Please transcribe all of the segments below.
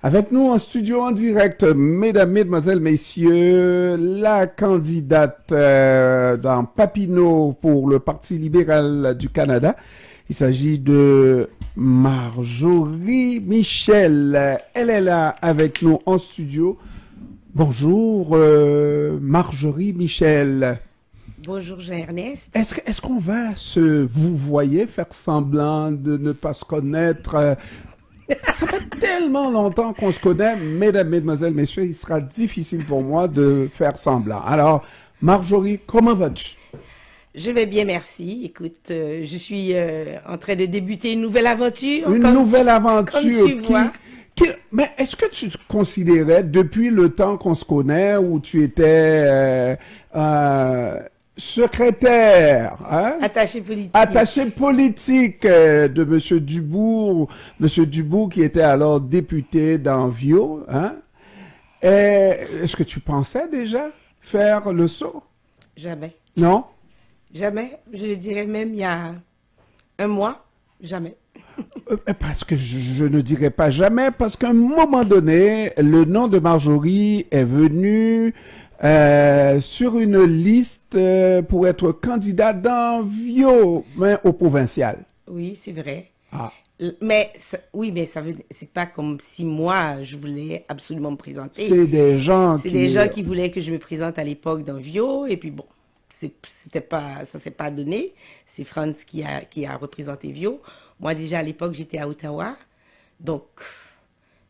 Avec nous en studio en direct, mesdames, mesdemoiselles, messieurs, la candidate dans Papineau pour le Parti libéral du Canada. Il s'agit de Marjorie Michel. Elle est là avec nous en studio. Bonjour Marjorie Michel. Bonjour Jean-Ernest. Est-ce qu'on va vous voyez faire semblant de ne pas se connaître? Ça fait tellement longtemps qu'on se connaît, mesdames, mesdemoiselles, messieurs, il sera difficile pour moi de faire semblant. Alors, Marjorie, comment vas-tu? Je vais bien, merci. Écoute, je suis en train de débuter une nouvelle aventure. Une nouvelle aventure comme tu vois. Mais est-ce que tu te considérais, depuis le temps qu'on se connaît, où tu étais secrétaire, hein? Attaché politique de Monsieur Dubourg, Monsieur Dubourg qui était alors député d'Anvio, hein? Est-ce que tu pensais déjà faire le saut? Jamais. Non? Jamais. Je le dirais même il y a un mois. Jamais. Parce que je ne dirais pas jamais, parce qu'à un moment donné, le nom de Marjorie est venu sur une liste pour être candidat d'Anvio, mais au provincial. Oui, c'est vrai. Ah. Mais oui, mais c'est pas comme si moi je voulais absolument me présenter. C'est des gens qui voulaient que je me présente à l'époque d'Anvio, et puis bon, ça s'est pas donné. C'est Franz qui a représenté Vio. Moi déjà à l'époque j'étais à Ottawa, donc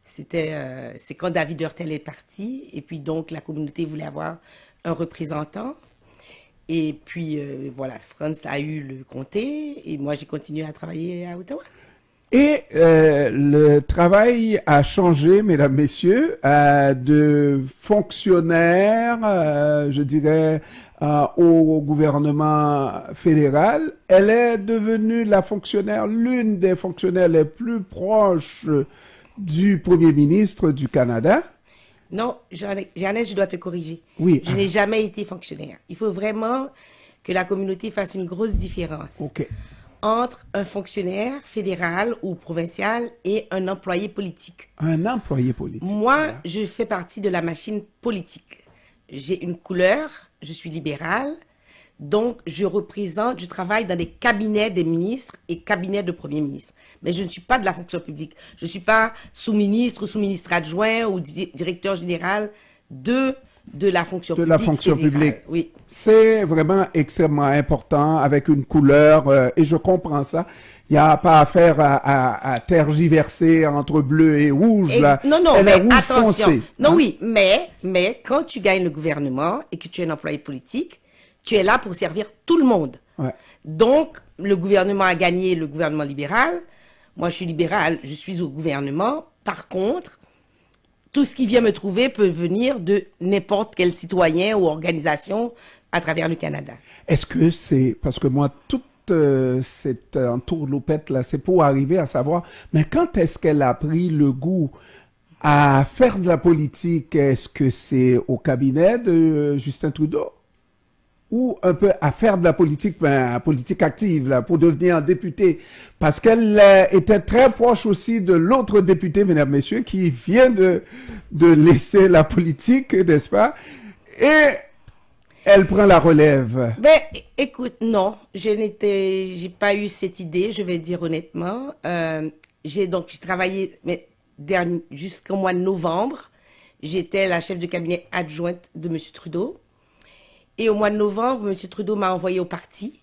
c'est quand David Hurtel est parti, et puis donc la communauté voulait avoir un représentant. Et puis voilà, Franz a eu le comté, et moi j'ai continué à travailler à Ottawa. Et le travail a changé, mesdames, messieurs, de fonctionnaire, je dirais, au gouvernement fédéral. Elle est devenue l'une des fonctionnaires les plus proches du Premier ministre du Canada. Non, Jeannette, je dois te corriger. Oui. Je n'ai jamais été fonctionnaire. Il faut vraiment que la communauté fasse une grosse différence. OK. Entre un fonctionnaire fédéral ou provincial et un employé politique. Un employé politique. Moi, je fais partie de la machine politique. J'ai une couleur, je suis libérale, donc je travaille dans des cabinets des ministres et cabinets de premiers ministres. Mais je ne suis pas de la fonction publique. Je ne suis pas sous-ministre ou sous-ministre adjoint ou directeur général de la fonction publique. De la fonction publique. Oui. C'est vraiment extrêmement important avec une couleur et je comprends ça. Il n'y a pas affaire à tergiverser entre bleu et rouge. Là. Non, non, elle mais est rouge attention. foncé, Non, hein? oui, mais quand tu gagnes le gouvernement et que tu es un employé politique, tu es là pour servir tout le monde. Ouais. Donc, le gouvernement a gagné, le gouvernement libéral. Moi, je suis libéral, je suis au gouvernement. Par contre, tout ce qui vient me trouver peut venir de n'importe quel citoyen ou organisation à travers le Canada. Est-ce que c'est... Parce que moi, toute cette entourloupette là, c'est pour arriver à savoir, mais quand est-ce qu'elle a pris le goût à faire de la politique? Est-ce que c'est au cabinet de Justin Trudeau? Ou un peu à faire de la politique, ben, politique active, là, pour devenir député. Parce qu'elle était très proche aussi de l'autre député, mesdames, messieurs, qui vient de laisser la politique, n'est-ce pas? Et elle prend la relève. Ben, écoute, non, j'ai pas eu cette idée, je vais dire honnêtement. J'ai travaillé jusqu'au mois de novembre. J'étais la chef de cabinet adjointe de M. Trudeau. Et au mois de novembre, M. Trudeau m'a envoyé au parti.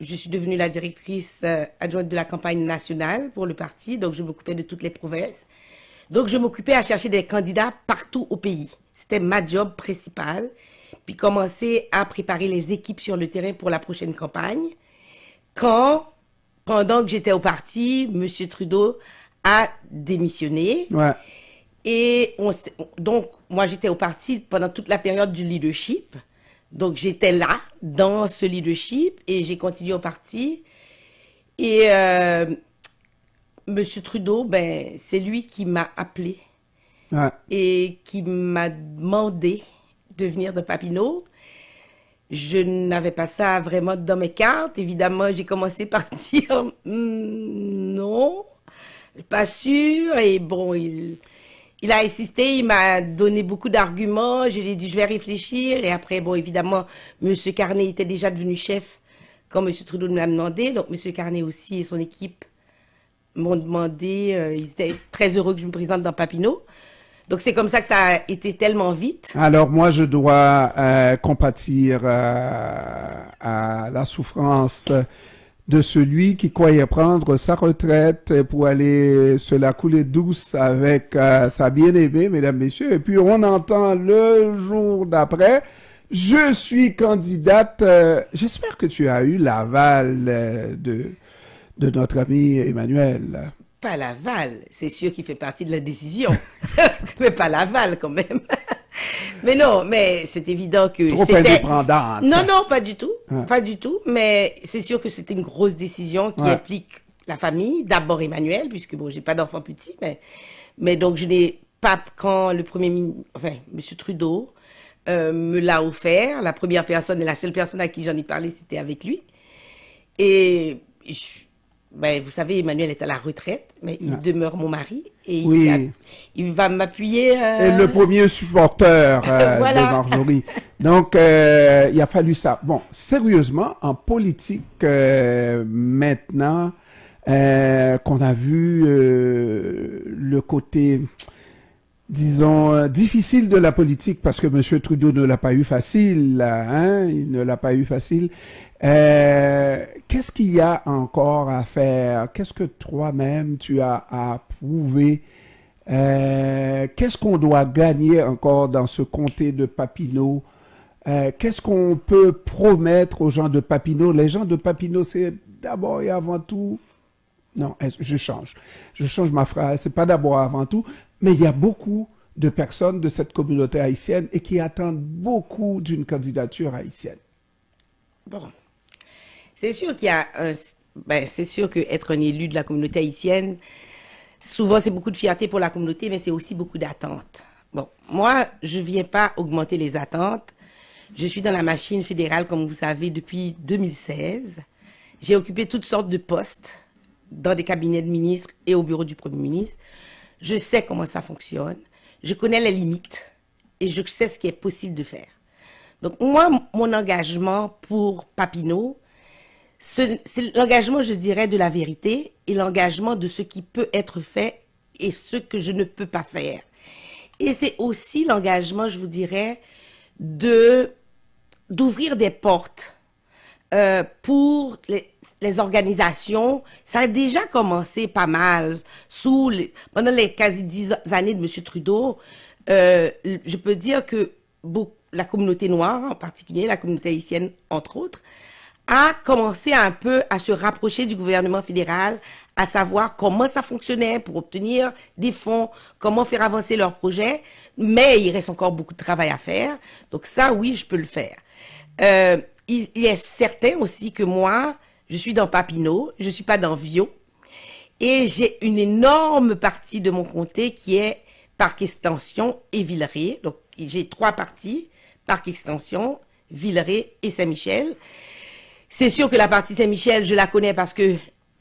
Je suis devenue la directrice adjointe de la campagne nationale pour le parti. Donc, je m'occupais de toutes les provinces. Donc, je m'occupais à chercher des candidats partout au pays. C'était ma job principale. Puis, commencer à préparer les équipes sur le terrain pour la prochaine campagne. Pendant que j'étais au parti, M. Trudeau a démissionné. Ouais. Et donc, moi, j'étais au parti pendant toute la période du leadership. Donc, j'étais là, dans ce leadership, et j'ai continué au parti. Et M. Trudeau, ben, c'est lui qui m'a appelé et qui m'a demandé de venir de Papineau. Je n'avais pas ça vraiment dans mes cartes. Évidemment, j'ai commencé par dire non, pas sûr. Et bon, Il a insisté, il m'a donné beaucoup d'arguments, je lui ai dit je vais réfléchir et après, bon, évidemment, Monsieur Carnet était déjà devenu chef quand Monsieur Trudeau me l'a demandé, donc Monsieur Carnet aussi et son équipe m'ont demandé, ils étaient très heureux que je me présente dans Papineau. Donc c'est comme ça que ça a été tellement vite. Alors moi, je dois compatir à la souffrance de celui qui croyait prendre sa retraite pour aller se la couler douce avec sa bien-aimée, mesdames, messieurs. Et puis on entend le jour d'après, je suis candidate. J'espère que tu as eu l'aval de notre ami Emmanuel. Pas l'aval, c'est sûr qu'il fait partie de la décision, mais pas l'aval quand même. Mais non, mais c'est évident que Trop indépendante. Non, non, pas du tout, Ah. pas du tout. Mais c'est sûr que c'était une grosse décision qui Ouais. implique la famille. D'abord Emmanuel, puisque bon, j'ai pas d'enfant petit, mais donc je n'ai pas quand le premier ministre, enfin Monsieur Trudeau me l'a offert. La première personne et la seule personne à qui j'en ai parlé, c'était avec lui. Et ben, vous savez, Emmanuel est à la retraite, mais il Ouais. demeure mon mari et Oui. il va m'appuyer. Et le premier supporter Voilà. de Marjorie. Donc, il a fallu ça. Bon, sérieusement, en politique, maintenant qu'on a vu le côté, disons, difficile de la politique, parce que M. Trudeau ne l'a pas eu facile, hein, il ne l'a pas eu facile. Qu'est-ce qu'il y a encore à faire? Qu'est-ce que toi-même tu as à prouver? Qu'est-ce qu'on doit gagner encore dans ce comté de Papineau? Qu'est-ce qu'on peut promettre aux gens de Papineau? Les gens de Papineau, c'est d'abord et avant tout... Non, je change. Je change ma phrase. C'est pas d'abord et avant tout, mais il y a beaucoup de personnes de cette communauté haïtienne et qui attendent beaucoup d'une candidature haïtienne. Bon, c'est sûr qu'il y a c'est sûr que être un élu de la communauté haïtienne, souvent c'est beaucoup de fierté pour la communauté, mais c'est aussi beaucoup d'attentes. Bon, moi, je viens pas augmenter les attentes. Je suis dans la machine fédérale, comme vous savez, depuis 2016. J'ai occupé toutes sortes de postes dans des cabinets de ministres et au bureau du Premier ministre. Je sais comment ça fonctionne. Je connais les limites et je sais ce qui est possible de faire. Donc moi, mon engagement pour Papineau, c'est l'engagement, je dirais, de la vérité et l'engagement de ce qui peut être fait et ce que je ne peux pas faire. Et c'est aussi l'engagement, je vous dirais, d'ouvrir des portes pour les organisations. Ça a déjà commencé pas mal pendant les quasi 10 années de M. Trudeau. Je peux dire que la communauté noire, en particulier la communauté haïtienne, entre autres, a commencé un peu à se rapprocher du gouvernement fédéral, à savoir comment ça fonctionnait pour obtenir des fonds, comment faire avancer leurs projets, mais il reste encore beaucoup de travail à faire. Donc ça, oui, je peux le faire. Il est certain aussi que moi, je suis dans Papineau, je suis pas dans Viau, et j'ai une énorme partie de mon comté qui est Parc Extension et Villeray. Donc j'ai 3 parties, Parc Extension, Villeray et Saint-Michel. C'est sûr que la partie Saint-Michel, je la connais parce que,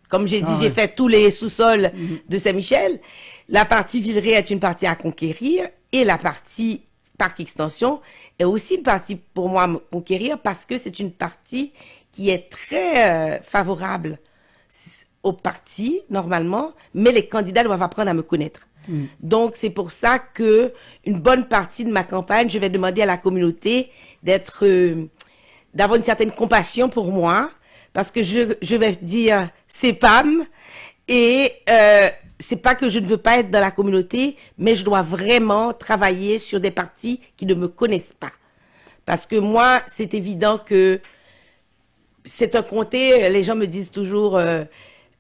comme j'ai dit, j'ai fait tous les sous-sols de Saint-Michel. La partie Villeray est une partie à conquérir et la partie Parc Extension est aussi une partie pour moi à conquérir parce que c'est une partie qui est très favorable au parti, normalement, mais les candidats doivent apprendre à me connaître. Donc, c'est pour ça que une bonne partie de ma campagne, je vais demander à la communauté d'avoir une certaine compassion pour moi, parce que je vais dire c'est Pam, et c'est pas que je ne veux pas être dans la communauté, mais je dois vraiment travailler sur des partis qui ne me connaissent pas. Parce que moi, c'est évident que c'est un comté, les gens me disent toujours,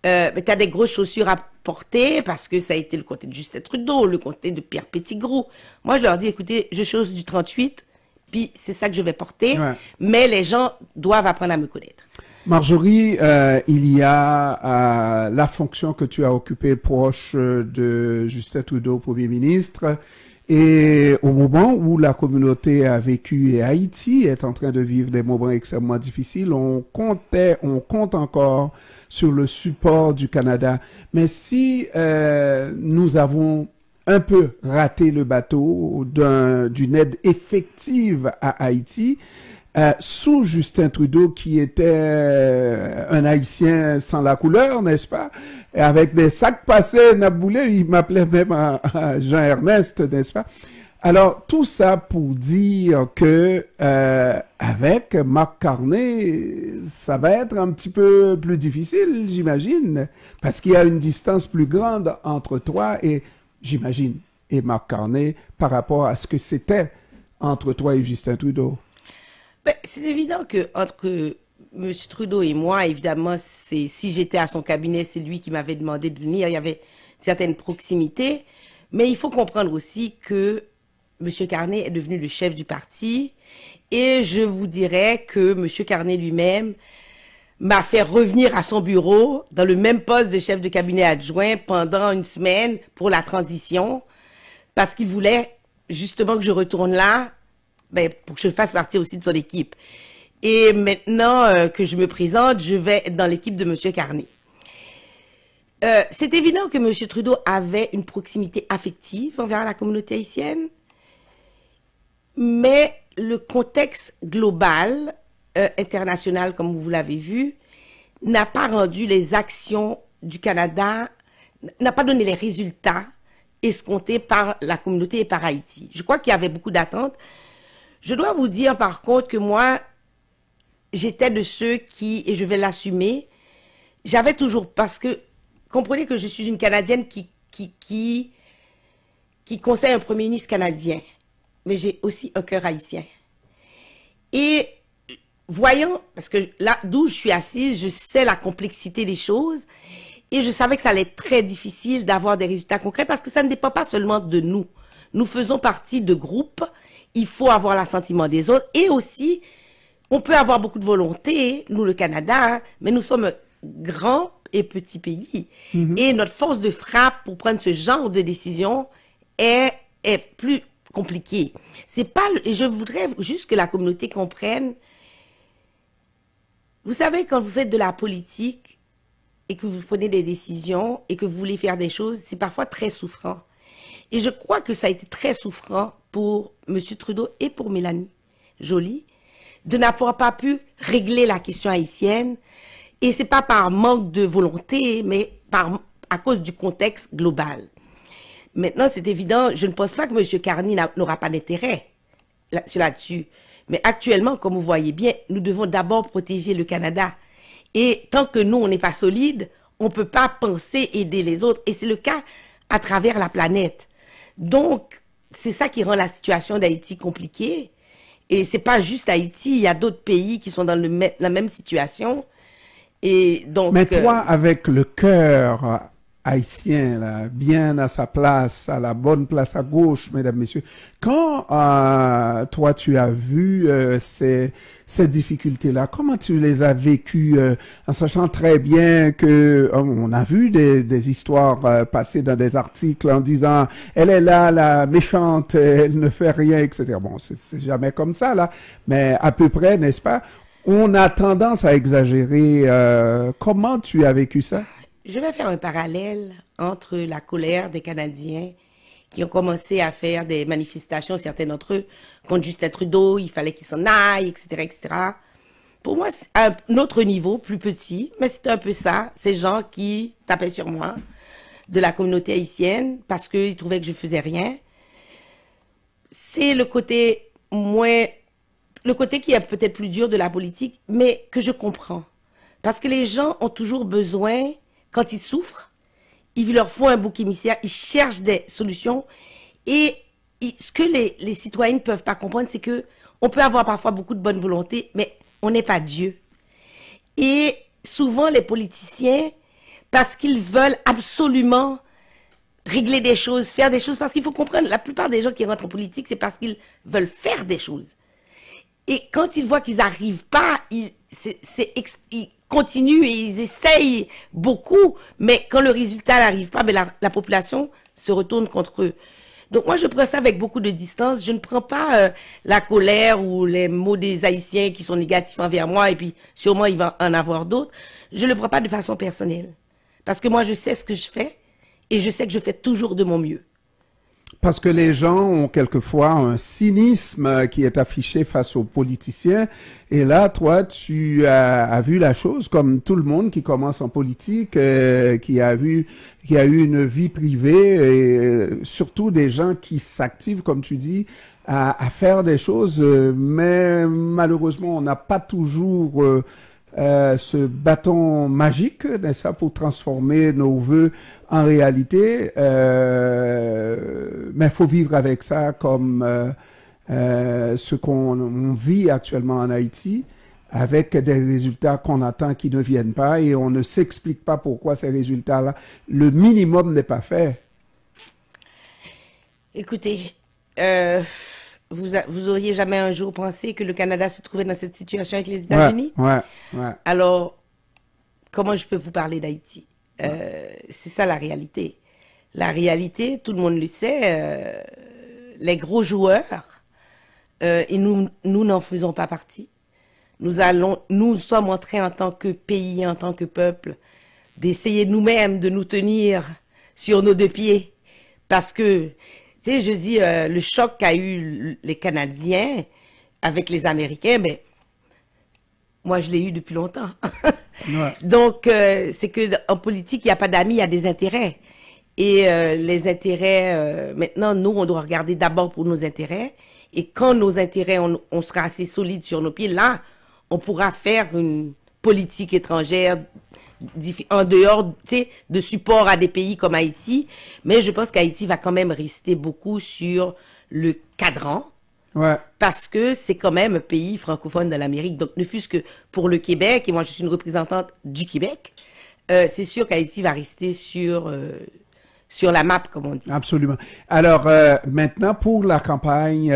t'as des grosses chaussures à porter, parce que ça a été le comté de Justin Trudeau, le comté de Pierre Petitgrou. Moi, je leur dis, écoutez, je chausse du 38, puis c'est ça que je vais porter, mais les gens doivent apprendre à me connaître. Marjorie, il y a la fonction que tu as occupée proche de Justin Trudeau, Premier ministre, et au moment où la communauté a vécu et Haïti est en train de vivre des moments extrêmement difficiles, on compte encore sur le support du Canada. Mais si nous avons un peu raté le bateau d'une aide effective à Haïti. Sous Justin Trudeau, qui était un Haïtien sans la couleur, n'est-ce pas? Et avec des sacs passés, Naboulé, il m'appelait même à Jean-Ernest, n'est-ce pas? Alors, tout ça pour dire que avec Marc Carney, ça va être un petit peu plus difficile, j'imagine, parce qu'il y a une distance plus grande entre toi et, j'imagine, et Marc Carney par rapport à ce que c'était entre toi et Justin Trudeau. Ben, c'est évident que entre M. Trudeau et moi, évidemment, si j'étais à son cabinet, c'est lui qui m'avait demandé de venir. Il y avait certaines proximités, mais il faut comprendre aussi que M. Carney est devenu le chef du parti, et je vous dirais que M. Carney lui-même m'a fait revenir à son bureau dans le même poste de chef de cabinet adjoint pendant une semaine pour la transition, parce qu'il voulait justement que je retourne là, ben, pour que je fasse partie aussi de son équipe. Et maintenant que je me présente, je vais être dans l'équipe de M. Carney. C'est évident que M. Trudeau avait une proximité affective envers la communauté haïtienne, mais le contexte global, international, comme vous l'avez vu, n'a pas rendu les actions du Canada, n'a pas donné les résultats escomptés par la communauté et par Haïti. Je crois qu'il y avait beaucoup d'attentes. Je dois vous dire par contre que moi, j'étais de ceux qui, et je vais l'assumer, j'avais toujours, parce que, comprenez que je suis une Canadienne qui conseille un premier ministre canadien, mais j'ai aussi un cœur haïtien. Et voyant, parce que là, d'où je suis assise, je sais la complexité des choses, et je savais que ça allait être très difficile d'avoir des résultats concrets, parce que ça ne dépend pas seulement de nous. Nous faisons partie de groupes, il faut avoir l'assentiment des autres, et aussi, on peut avoir beaucoup de volonté, nous le Canada, mais nous sommes un grand et petit pays, et notre force de frappe pour prendre ce genre de décision est plus compliquée. C'est pas, et je voudrais juste que la communauté comprenne, vous savez, quand vous faites de la politique, et que vous prenez des décisions, et que vous voulez faire des choses, c'est parfois très souffrant. Et je crois que ça a été très souffrant pour M. Trudeau et pour Mélanie Joly, de n'avoir pas pu régler la question haïtienne. Et c'est pas par manque de volonté, mais à cause du contexte global. Maintenant, c'est évident, je ne pense pas que M. Carney n'aura pas d'intérêt là-dessus. Mais actuellement, comme vous voyez bien, nous devons d'abord protéger le Canada. Et tant que nous, on n'est pas solide, on ne peut pas penser aider les autres. Et c'est le cas à travers la planète. Donc, c'est ça qui rend la situation d'Haïti compliquée. Et c'est pas juste Haïti, il y a d'autres pays qui sont dans la même situation. Et donc, mais toi, avec le cœur haïtien, là, bien à sa place, à la bonne place à gauche, mesdames, messieurs, quand toi, tu as vu ces difficultés-là, comment tu les as vécues, en sachant très bien que on a vu des histoires passer dans des articles en disant « Elle est là, la méchante, elle ne fait rien, etc. » Bon, c'est jamais comme ça, là, mais à peu près, n'est-ce pas? On a tendance à exagérer. Comment tu as vécu ça? Je vais faire un parallèle entre la colère des Canadiens qui ont commencé à faire des manifestations, certains d'entre eux, contre Justin Trudeau, il fallait qu'il s'en aille, etc., etc. Pour moi, c'est à un autre niveau, plus petit, mais c'était un peu ça, ces gens qui tapaient sur moi, de la communauté haïtienne, parce qu'ils trouvaient que je faisais rien. C'est le côté qui est peut-être plus dur de la politique, mais que je comprends. Parce que les gens ont toujours besoin, quand ils souffrent, il leur faut un bouc émissaire, ils cherchent des solutions. Et ce que les citoyens ne peuvent pas comprendre, c'est que on peut avoir parfois beaucoup de bonne volonté, mais on n'est pas Dieu. Et souvent, les politiciens, parce qu'ils veulent absolument régler des choses, faire des choses, parce qu'il faut comprendre, la plupart des gens qui rentrent en politique, c'est parce qu'ils veulent faire des choses. Et quand ils voient qu'ils n'arrivent pas, ils continuent et ils essayent beaucoup, mais quand le résultat n'arrive pas, ben la population se retourne contre eux. Donc moi, je prends ça avec beaucoup de distance. Je ne prends pas la colère ou les mots des Haïtiens qui sont négatifs envers moi, et puis sûrement il va en avoir d'autres. Je ne le prends pas de façon personnelle. Parce que moi, je sais ce que je fais, et je sais que je fais toujours de mon mieux. Parce que les gens ont quelquefois un cynisme qui est affiché face aux politiciens. Et là, toi, tu as vu la chose comme tout le monde qui commence en politique, qui a eu une vie privée, et surtout des gens qui s'activent, comme tu dis, à faire des choses. Mais malheureusement, on n'a pas toujours ce bâton magique, n'est-ce pas, pour transformer nos vœux en réalité, mais il faut vivre avec ça comme ce qu'on vit actuellement en Haïti, avec des résultats qu'on attend qui ne viennent pas et on ne s'explique pas pourquoi ces résultats-là, le minimum n'est pas fait. Écoutez, vous auriez jamais un jour pensé que le Canada se trouvait dans cette situation avec les États-Unis? Ouais. Alors, comment je peux vous parler d'Haïti? C'est ça la réalité. La réalité, tout le monde le sait, les gros joueurs, et nous n'en faisons pas partie. Nous sommes en train en tant que pays, en tant que peuple, d'essayer nous-mêmes de nous tenir sur nos deux pieds. Parce que, tu sais, je dis, le choc qu'a eu les Canadiens avec les Américains, ben, moi je l'ai eu depuis longtemps. Ouais. Donc, c'est que en politique, il n'y a pas d'amis, il y a des intérêts. Et les intérêts, maintenant, nous, on doit regarder d'abord pour nos intérêts. Et quand nos intérêts, on sera assez solide sur nos pieds, là, on pourra faire une politique étrangère en dehors, tu sais, de support à des pays comme Haïti. Mais je pense qu'Haïti va quand même rester beaucoup sur le cadran. Ouais. Parce que c'est quand même un pays francophone de l'Amérique. Donc, ne fût-ce que pour le Québec, et moi je suis une représentante du Québec, c'est sûr qu'Haïti va rester sur la map, comme on dit. Absolument. Alors, maintenant, pour la campagne,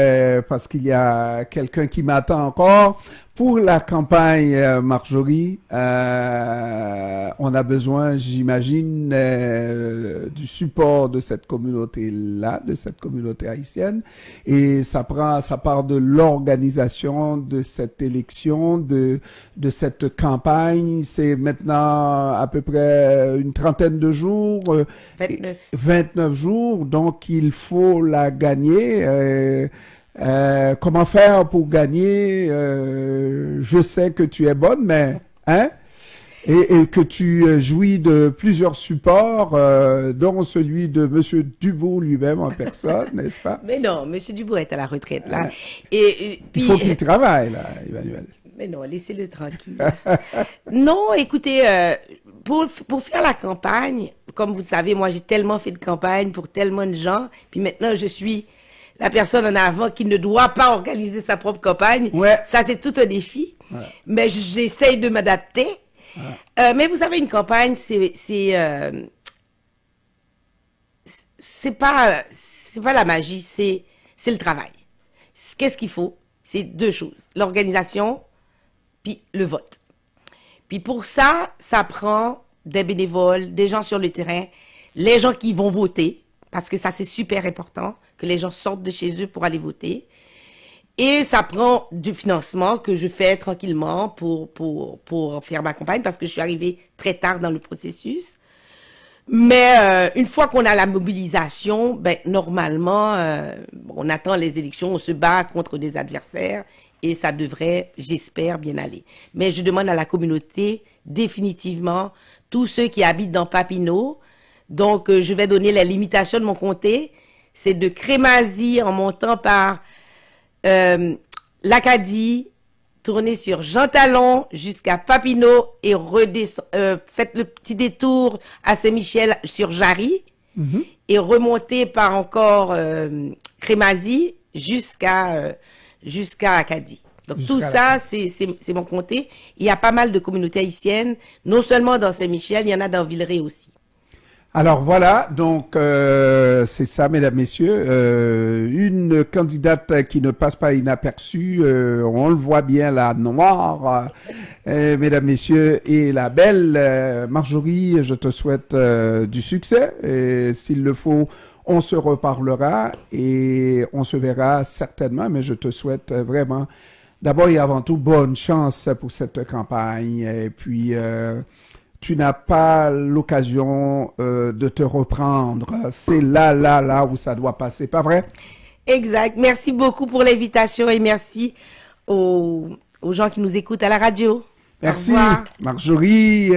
parce qu'il y a quelqu'un qui m'attend encore, pour la campagne, Marjorie, on a besoin, j'imagine, du support de cette communauté-là, de cette communauté haïtienne, et ça part de l'organisation de cette élection, de cette campagne. C'est maintenant à peu près une trentaine de jours. 29 jours, donc il faut la gagner. Comment faire pour gagner? Je sais que tu es bonne, mais et que tu jouis de plusieurs supports, dont celui de Monsieur Dubourg lui-même en personne, n'est-ce pas? Mais non, Monsieur Dubourg est à la retraite là. Et puis, il faut qu'il travaille là, Emmanuel. Mais non, laissez-le tranquille. Non, écoutez, pour faire la campagne, comme vous le savez, moi j'ai tellement fait de campagne pour tellement de gens, puis maintenant je suis la personne en avant qui ne doit pas organiser sa propre campagne. Ouais. Ça, c'est tout un défi. Ouais. Mais j'essaye de m'adapter. Ouais. Mais vous savez, une campagne, c'est pas la magie, c'est le travail. Qu'est-ce qu'il faut? C'est deux choses. L'organisation, puis le vote. Puis pour ça, ça prend des bénévoles, des gens sur le terrain, les gens qui vont voter, parce que ça c'est super important, que les gens sortent de chez eux pour aller voter. Et ça prend du financement que je fais tranquillement pour faire ma campagne, parce que je suis arrivée très tard dans le processus. Mais une fois qu'on a la mobilisation, ben normalement, on attend les élections, on se bat contre des adversaires et ça devrait, j'espère, bien aller. Mais je demande à la communauté, définitivement, tous ceux qui habitent dans Papineau, donc je vais donner les limitations de mon comté, c'est de Crémazie en montant par l'Acadie, tourner sur Jean Talon jusqu'à Papineau et faites le petit détour à Saint-Michel sur Jarry et remonter par encore Crémazie jusqu'à Acadie. Donc tout ça, c'est mon comté. Il y a pas mal de communautés haïtiennes, non seulement dans Saint-Michel, il y en a dans Villeray aussi. Alors voilà, donc c'est ça, mesdames, messieurs, une candidate qui ne passe pas inaperçue, on le voit bien, la noire, mesdames, messieurs, et la belle Marjorie, je te souhaite du succès, et s'il le faut, on se reparlera et on se verra certainement, mais je te souhaite vraiment, d'abord et avant tout, bonne chance pour cette campagne, et puis tu n'as pas l'occasion de te reprendre. C'est là où ça doit passer, pas vrai? Exact. Merci beaucoup pour l'invitation et merci aux gens qui nous écoutent à la radio. Merci, Marjorie.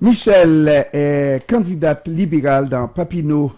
Michel est candidate libérale dans Papineau.